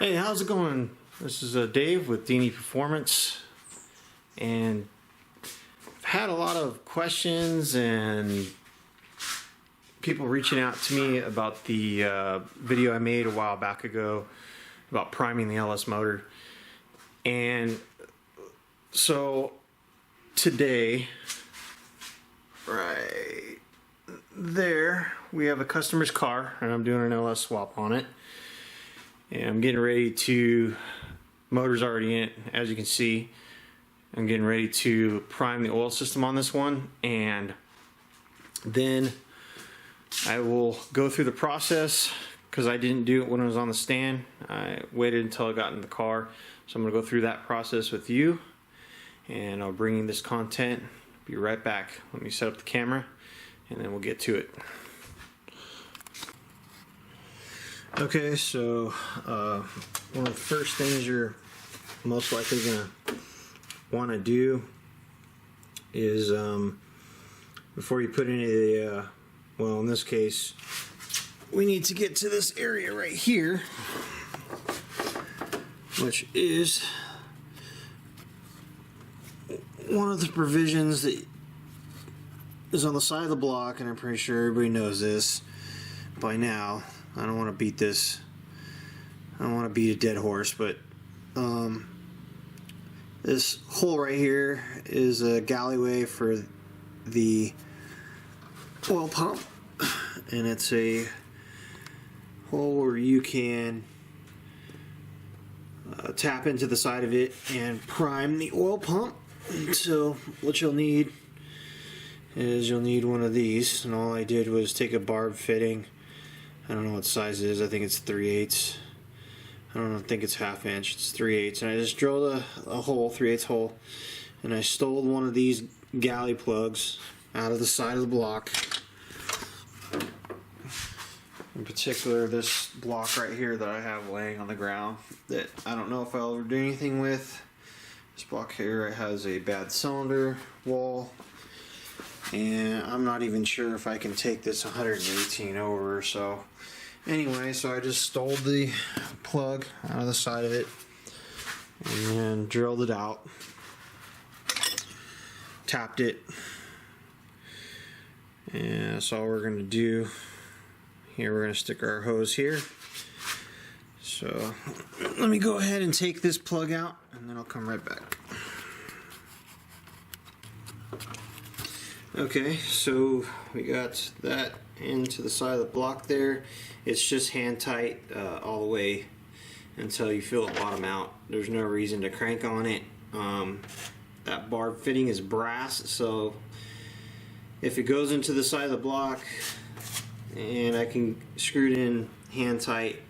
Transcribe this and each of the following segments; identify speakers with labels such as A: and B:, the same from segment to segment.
A: Hey, how's it going? This is Dave with D&E Performance, and I've had a lot of questions and people reaching out to me about the video I made a while back ago about priming the LS motor. And so today, right there, we have a customer's car and I'm doing an LS swap on it. And I'm getting ready to, motor's already in it, as you can see. I'm getting ready to prime the oil system on this one, and then I will go through the process because I didn't do it when it was on the stand. I waited until I got in the car. So I'm going to go through that process with you, and I'll bring you this content. Be right back. Let me set up the camera and then we'll get to it. Okay, so one of the first things you're most likely going to want to do is before you put any of the, well, in this case, we need to get to this area right here, which is one of the provisions that is on the side of the block, and I'm pretty sure everybody knows this by now. I don't want to beat this. I don't want to beat a dead horse, but this hole right here is a galleyway for the oil pump, and it's a hole where you can tap into the side of it and prime the oil pump. So what you'll need is you'll need one of these, and all I did was take a barb fitting. I don't know what size it is. I think it's 3/8. I don't think it's 1/2 inch. It's 3/8. And I just drilled a hole, 3/8 hole, and I stole one of these galley plugs out of the side of the block. In particular, this block right here that I have laying on the ground that I don't know if I'll ever do anything with. This block here, it has a bad cylinder wall, and I'm not even sure if I can take this 118 over. So anyway, so I just stole the plug out of the side of it and drilled it out, tapped it, and that's all we're going to do. Here we're going to stick our hose here. So let me go ahead and take this plug out, and then I'll come right back. Okay, so we got that into the side of the block there. It's just hand tight all the way until you feel it bottom out. There's no reason to crank on it. That barb fitting is brass, so if it goes into the side of the block and I can screw it in hand tight,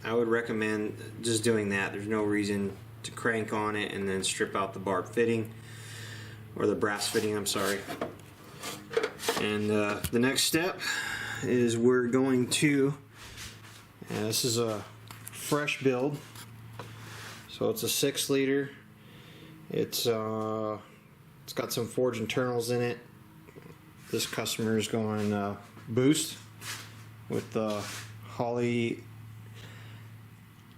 A: I would recommend just doing that. There's no reason to crank on it and then strip out the barb fitting, or the brass fitting, I'm sorry. And the next step is we're going to, this is a fresh build, so it's a 6 liter. It's got some forged internals in it. This customer is going boost with the Holley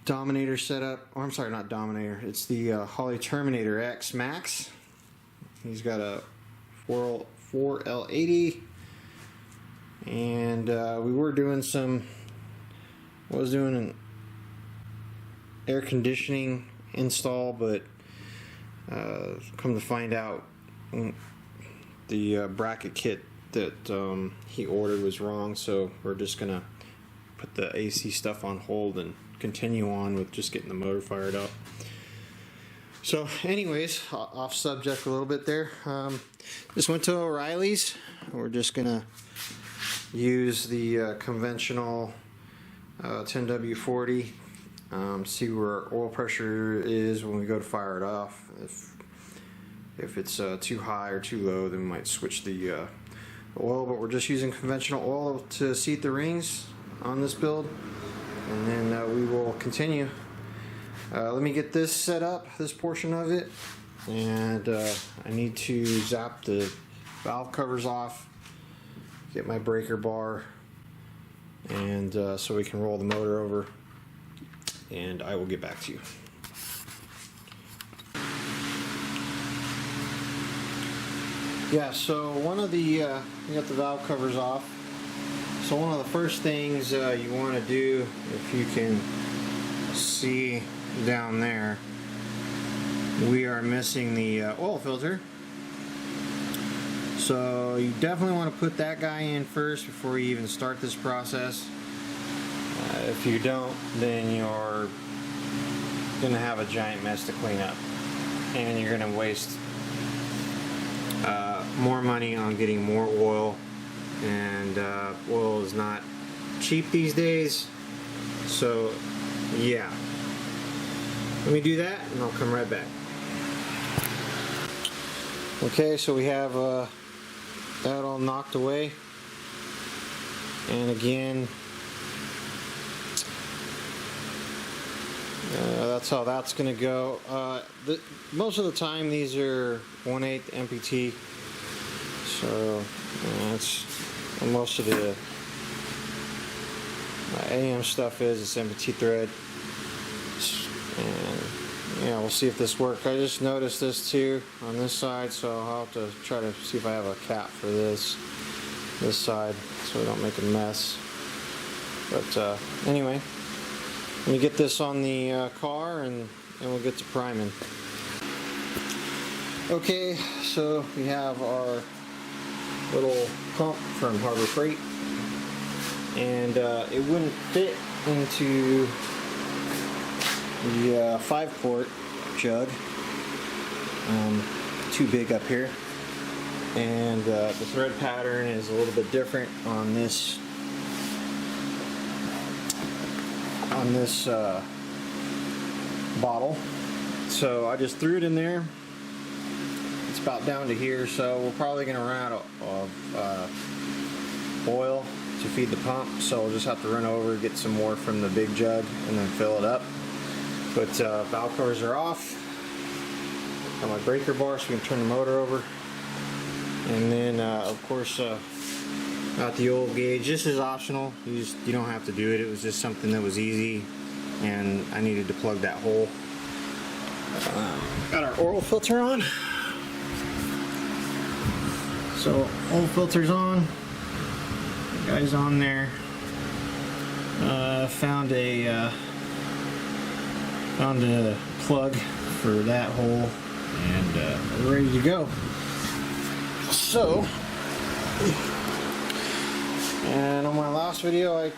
A: Dominator setup, or I'm sorry, not Dominator, it's the Holley Terminator X Max. He's got a 4L80, and we were doing an air conditioning install, but come to find out the bracket kit that he ordered was wrong, so we're just gonna put the AC stuff on hold and continue on with just getting the motor fired up. So anyways, off subject a little bit there. Just went to O'Reilly's. We're just gonna use the conventional 10W40, see where our oil pressure is when we go to fire it off. If it's too high or too low, then we might switch the oil, but we're just using conventional oil to seat the rings on this build, and then we will continue. Let me get this set up, this portion of it, and I need to zap the valve covers off, get my breaker bar, and so we can roll the motor over. and I will get back to you. Yeah, so one of the, you got the valve covers off. So one of the first things you want to do, if you can see down there, we are missing the oil filter. So you definitely want to put that guy in first before you even start this process. If you don't, then you're going to have a giant mess to clean up, and you're going to waste more money on getting more oil, and oil is not cheap these days. So yeah, let me do that and I'll come right back. Okay, so we have that all knocked away, and again, that's how that's gonna go. Most of the time these are 1/8 MPT, so that's most of the AM stuff is. It's MPT thread, and yeah, we'll see if this works. I just noticed this too on this side, so I'll have to try to see if I have a cap for this side so we don't make a mess. But anyway, let me get this on the car and we'll get to priming. Okay, so we have our little pump from Harbor Freight, and it wouldn't fit into the 5-quart jug, too big up here, and the thread pattern is a little bit different on this bottle, so I just threw it in there. It's about down to here, so we're probably going to run out of oil to feed the pump, so we'll just have to run over, get some more from the big jug, and then fill it up. But valve covers are off. Got my breaker bar so we can turn the motor over, and then of course got the oil gauge. This is optional. You don't have to do it. It was just something that was easy, and I needed to plug that hole. Got our oil filter on. So oil filter's on. The guy's on there. Found a plug for that hole, and we're ready to go. So, and on my last video, I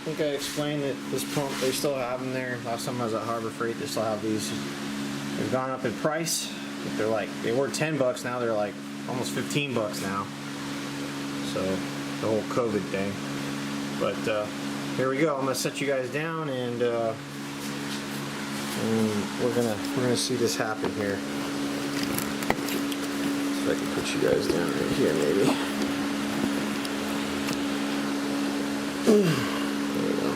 A: think I explained that this pump, they still have them there. Last time I was at Harbor Freight, they still have these. They've gone up in price. They were 10 bucks, now they're like almost 15 bucks now. So the whole COVID thing. But here we go. I'm gonna set you guys down, and we're gonna see this happen here. See if I can put you guys down right here, maybe. There we go.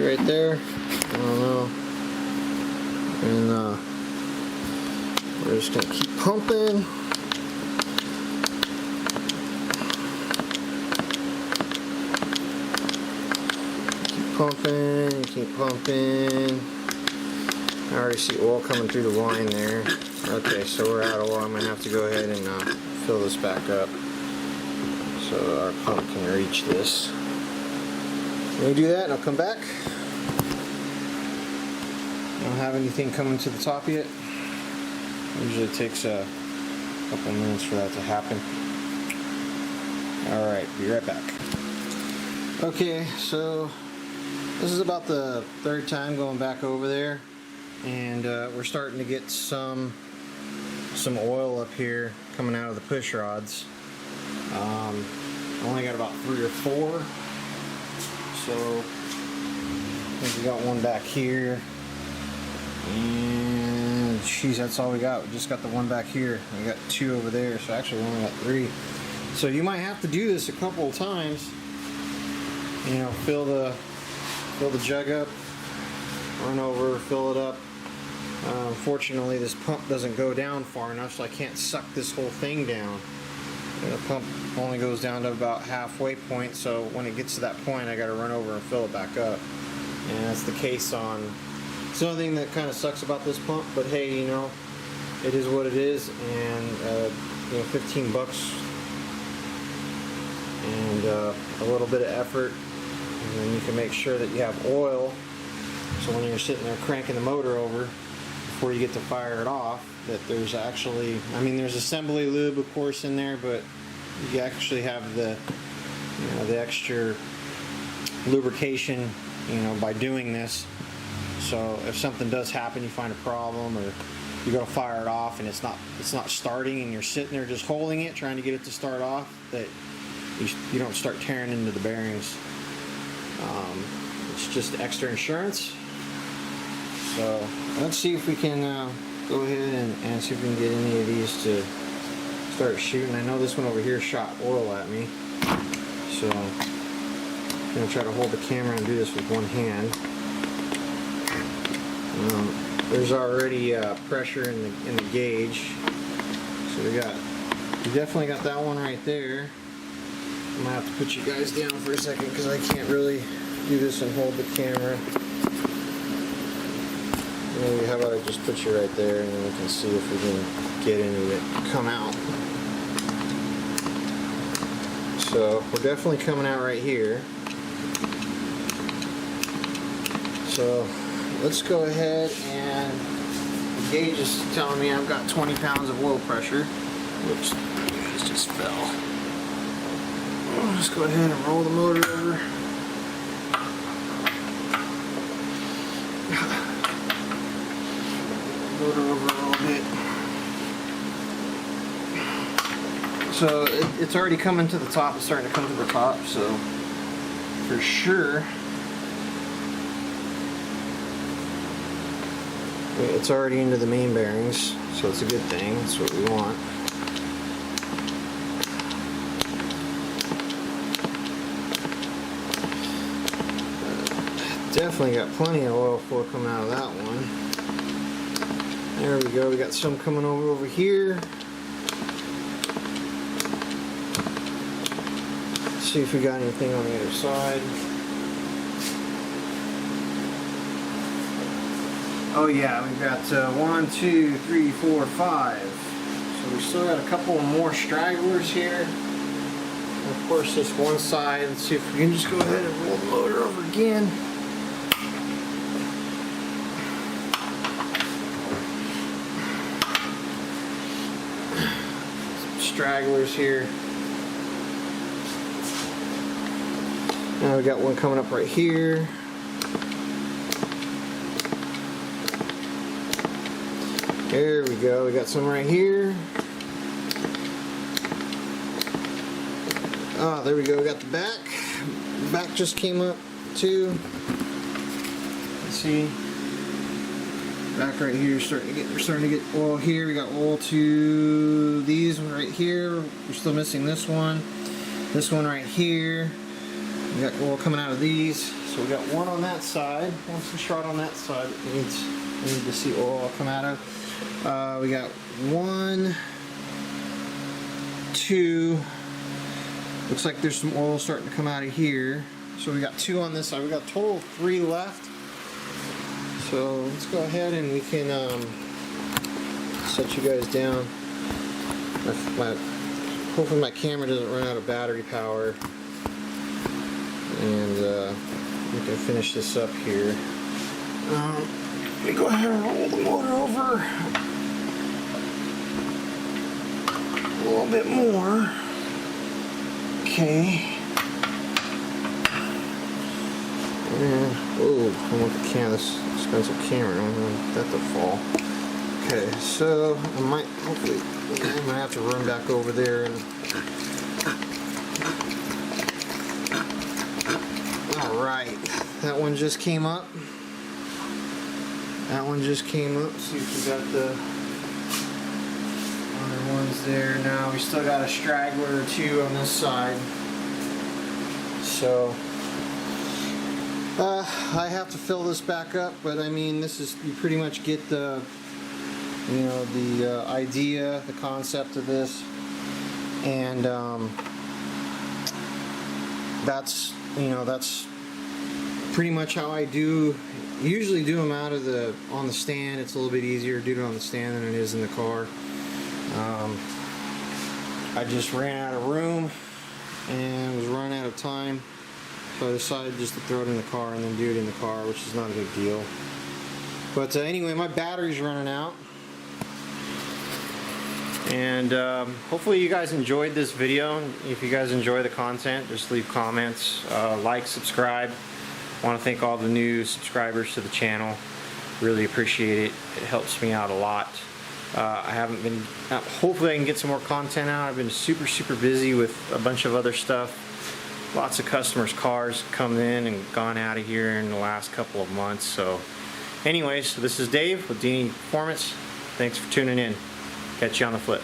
A: Right there. I don't know. And we're just gonna keep pumping. Keep pumping. I already see oil coming through the line there. Okay, so we're out of oil. I'm gonna have to go ahead and fill this back up so our pump can reach this. Let me do that and I'll come back. I don't have anything coming to the top yet. Usually it takes a couple minutes for that to happen. Alright, be right back. Okay, so this is about the third time going back over there, and we're starting to get some oil up here coming out of the push rods. I only got about 3 or 4, so I think we got one back here, and geez, that's all we got. We just got the one back here. We got 2 over there, so actually we only got 3. So you might have to do this a couple of times. You know, fill the jug up, run over, fill it up. Unfortunately, this pump doesn't go down far enough, so I can't suck this whole thing down. The pump only goes down to about halfway point, so when it gets to that point I gotta run over and fill it back up. And that's the case on, it's the only thing that kind of sucks about this pump, but hey, you know, it is what it is, and you know, 15 bucks and a little bit of effort, and then you can make sure that you have oil, so when you're sitting there cranking the motor over before you get to fire it off, that there's actually, I mean, there's assembly lube of course in there, but you actually have the, you know, the extra lubrication, you know, by doing this. So if something does happen, you find a problem, or you go to fire it off and it's not starting, and you're sitting there just holding it trying to get it to start off, that you don't start tearing into the bearings. It's just extra insurance. So let's see if we can go ahead and see if we can get any of these to start shooting. I know this one over here shot oil at me, so I'm going to try to hold the camera and do this with one hand. There's already pressure in the gauge, so we definitely got that one right there. I'm gonna have to put you guys down for a second because I can't really do this and hold the camera. Maybe how about I just put you right there, and then we can see if we can get any of it come out. So we're definitely coming out right here. So let's go ahead, and the gauge is telling me I've got 20 pounds of oil pressure. Whoops, it just fell. I'll just go ahead and roll the motor over. Motor over a little bit. So it's already coming to the top. It's starting to come to the top, so for sure it's already into the main bearings, so it's a good thing. That's what we want. Definitely got plenty of oil for coming out of that one. There we go. We got some coming over here. Let's see if we got anything on the other side. Oh yeah, we've got 1, 2, 3, 4, 5. So we still got a couple more stragglers here. And of course this one side. Let's see if we can just go ahead and roll the motor over again. Stragglers here. Now we got one coming up right here. There we go. We got some right here. Ah, there we go. We got the back. The back just came up too. Let's see. Back right here, we're starting to get oil here. We got oil to these right here. We're still missing this one. This one right here. We got oil coming out of these. So we got one on that side. One shot on that side. We need to see oil come out of. We got 1, 2. Looks like there's some oil starting to come out of here. So we got 2 on this side. We got a total of 3 left. So let's go ahead and we can set you guys down. Hopefully my camera doesn't run out of battery power, and we can finish this up here. Let me go ahead and roll the motor over a little bit more. Okay. And, oh, I want the camera, this expensive camera, I don't want that to fall. Okay, so I might, hopefully, I'm gonna have to run back over there and. Alright, that one just came up. That one just came up. See if we got the other ones there. Now we still got a straggler or 2 on this side. So I have to fill this back up, but I mean, this is, you pretty much get the, you know, the idea, the concept of this. and that's pretty much how I usually do them on the stand. It's a little bit easier to do it on the stand than it is in the car. I just ran out of room and was running out of time, so I decided just to throw it in the car and then do it in the car, which is not a big deal. But anyway, my battery's running out, and hopefully you guys enjoyed this video. If you guys enjoy the content, just leave comments, like, subscribe. I want to thank all the new subscribers to the channel. Really appreciate it. It helps me out a lot. I haven't been, hopefully I can get some more content out. I've been super busy with a bunch of other stuff. Lots of customers' cars come in and gone out of here in the last couple of months. So anyways, this is Dave with Dini Performance. Thanks for tuning in. Catch you on the flip.